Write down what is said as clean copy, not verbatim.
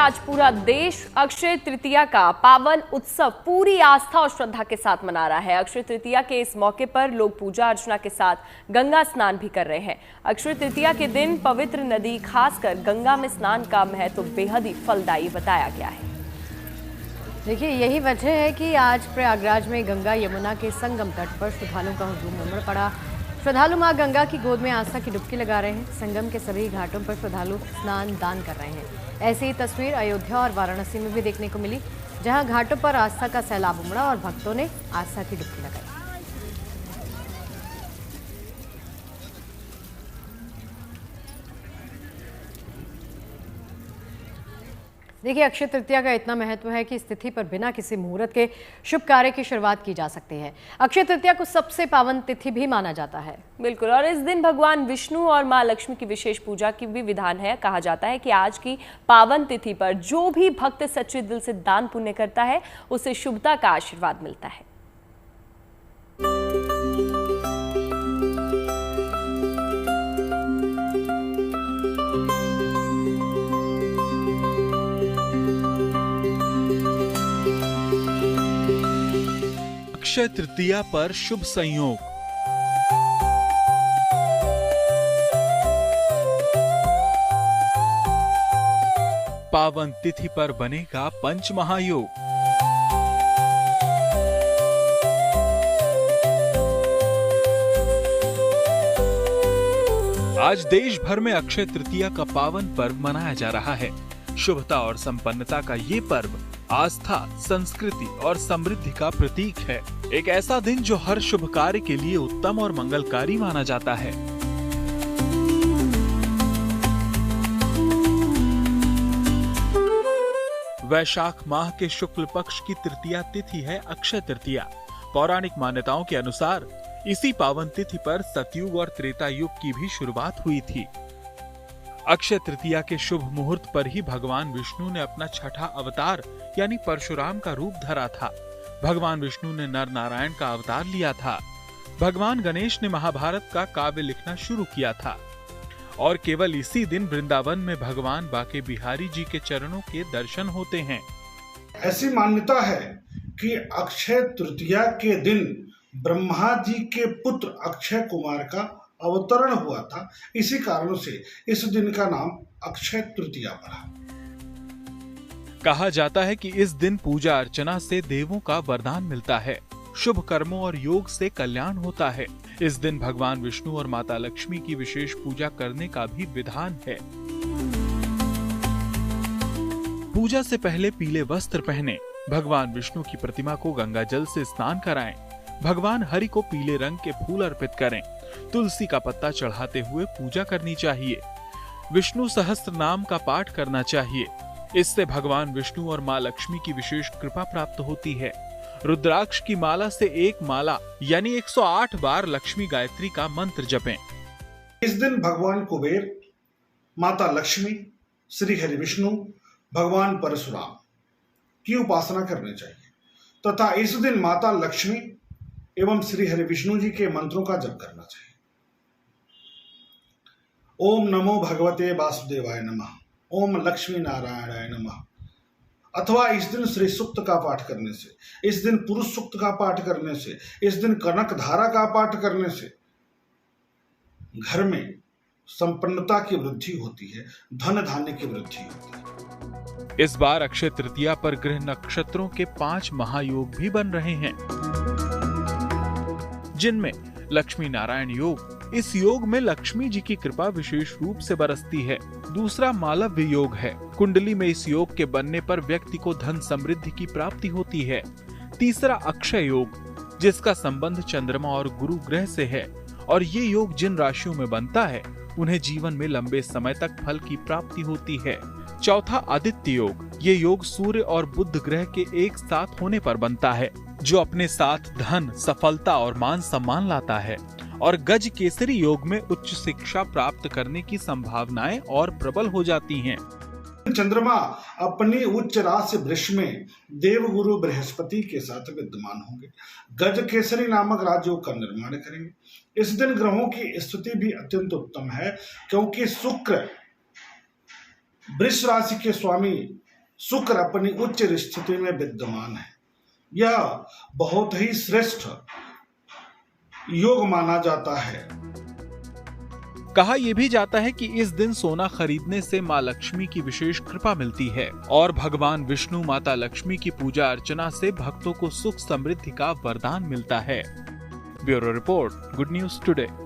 आज पूरा देश अक्षय तृतीया का पावन उत्सव पूरी आस्था और श्रद्धा के साथ मना रहा है। अक्षय तृतीया के इस मौके पर लोग पूजा अर्चना के साथ गंगा स्नान भी कर रहे हैं। अक्षय तृतीया के दिन पवित्र नदी खासकर गंगा में स्नान का महत्व बेहद ही फलदायी बताया गया है। देखिए, यही वजह है कि आज प्रयागराज में गंगा यमुना के संगम तट पर श्रद्धालुओं का हुजूम उमड़ पड़ा। श्रद्धालु मां गंगा की गोद में आस्था की डुबकी लगा रहे हैं। संगम के सभी घाटों पर श्रद्धालु स्नान दान कर रहे हैं। ऐसी ही तस्वीर अयोध्या और वाराणसी में भी देखने को मिली, जहां घाटों पर आस्था का सैलाब उमड़ा और भक्तों ने आस्था की डुबकी लगाई। देखिए, अक्षय तृतीया का इतना महत्व है कि इस तिथि पर बिना किसी मुहूर्त के शुभ कार्य की शुरुआत की जा सकती है। अक्षय तृतीया को सबसे पावन तिथि भी माना जाता है। बिल्कुल, और इस दिन भगवान विष्णु और मां लक्ष्मी की विशेष पूजा की भी विधान है। कहा जाता है कि आज की पावन तिथि पर जो भी भक्त सच्चे दिल से दान पुण्य करता है उसे शुभता का आशीर्वाद मिलता है। अक्षय तृतीया पर शुभ संयोग। पावन तिथि पर बनेगा पंच महायोग। आज देश भर में अक्षय तृतीया का पावन पर्व मनाया जा रहा है। शुभता और संपन्नता का ये पर्व आस्था, संस्कृति और समृद्धि का प्रतीक है। एक ऐसा दिन जो हर शुभ कार्य के लिए उत्तम और मंगलकारी माना जाता है। वैशाख माह के शुक्ल पक्ष की तृतीया तिथि है अक्षय तृतीया। पौराणिक मान्यताओं के अनुसार इसी पावन तिथि पर सतयुग और त्रेता युग की भी शुरुआत हुई थी। अक्षय तृतीया के शुभ मुहूर्त पर ही भगवान विष्णु ने अपना छठा अवतार यानी परशुराम का रूप धरा था। भगवान विष्णु ने नर नारायण का अवतार लिया था। भगवान गणेश ने महाभारत का काव्य लिखना शुरू किया था और केवल इसी दिन वृंदावन में भगवान बाके बिहारी जी के चरणों के दर्शन होते हैं। ऐसी मान्यता है कि अक्षय तृतीया के दिन ब्रह्मा जी के पुत्र अक्षय कुमार का अवतरण हुआ था। इसी कारण से इस दिन का नाम अक्षय तृतीया पड़ा। कहा जाता है कि इस दिन पूजा अर्चना से देवों का वरदान मिलता है, शुभ कर्मों और योग से कल्याण होता है। इस दिन भगवान विष्णु और माता लक्ष्मी की विशेष पूजा करने का भी विधान है। पूजा से पहले पीले वस्त्र पहने, भगवान विष्णु की प्रतिमा को गंगा जल से स्नान कराएं, भगवान हरि को पीले रंग के फूल अर्पित करें, तुलसी का पत्ता चढ़ाते हुए पूजा करनी चाहिए। विष्णु सहस्त्र नाम का पाठ करना चाहिए। इससे भगवान विष्णु और मां लक्ष्मी की विशेष कृपा प्राप्त होती है। रुद्राक्ष की माला से एक माला यानी 108 बार लक्ष्मी गायत्री का मंत्र जपें। इस दिन भगवान कुबेर, माता लक्ष्मी, श्री हरि विष्णु, भगवान परशुराम की उपासना करनी चाहिए तथा इस दिन माता लक्ष्मी एवं श्री हरि विष्णु जी के मंत्रों का जप करना चाहिए। ओम नमो भगवते वासुदेवाय नमः, ओम लक्ष्मी नारायणाय नमः। अथवा इस दिन श्री सूक्त का पाठ करने से, इस दिन पुरुष सूक्त का पाठ करने से, इस दिन कनक धारा का पाठ करने से घर में संपन्नता की वृद्धि होती है, धन धान्य की वृद्धि होती है। इस बार अक्षय तृतीया पर ग्रह नक्षत्रों के 5 महायोग भी बन रहे हैं, जिनमें लक्ष्मी नारायण योग। इस योग में लक्ष्मी जी की कृपा विशेष रूप से बरसती है। दूसरा मालव्य योग है। कुंडली में इस योग के बनने पर व्यक्ति को धन समृद्धि की प्राप्ति होती है। तीसरा अक्षय योग, जिसका संबंध चंद्रमा और गुरु ग्रह से है, और ये योग जिन राशियों में बनता है उन्हें जीवन में लंबे समय तक फल की प्राप्ति होती है। चौथा आदित्य योग, ये योग सूर्य और बुध ग्रह के एक साथ होने पर बनता है, जो अपने साथ धन, सफलता और मान सम्मान लाता है। और गज केसरी योग में उच्च शिक्षा प्राप्त करने की संभावनाएं और प्रबल हो जाती हैं। चंद्रमा अपनी उच्च राशि वृष में देवगुरु बृहस्पति के साथ विद्यमान होंगे। गज केसरी नामक राजयोग का निर्माण करेंगे। इस दिन ग्रहों की स्थिति भी अत्यंत उत्तम है, क्योंकि शुक्र वृष राशि के स्वामी शुक्र अपनी उच्च स्थिति में विद्यमान है। यह बहुत ही श्रेष्ठ योग माना जाता है। कहा यह भी जाता है कि इस दिन सोना खरीदने से मां लक्ष्मी की विशेष कृपा मिलती है और भगवान विष्णु माता लक्ष्मी की पूजा अर्चना से भक्तों को सुख समृद्धि का वरदान मिलता है। Bureau report, good news today.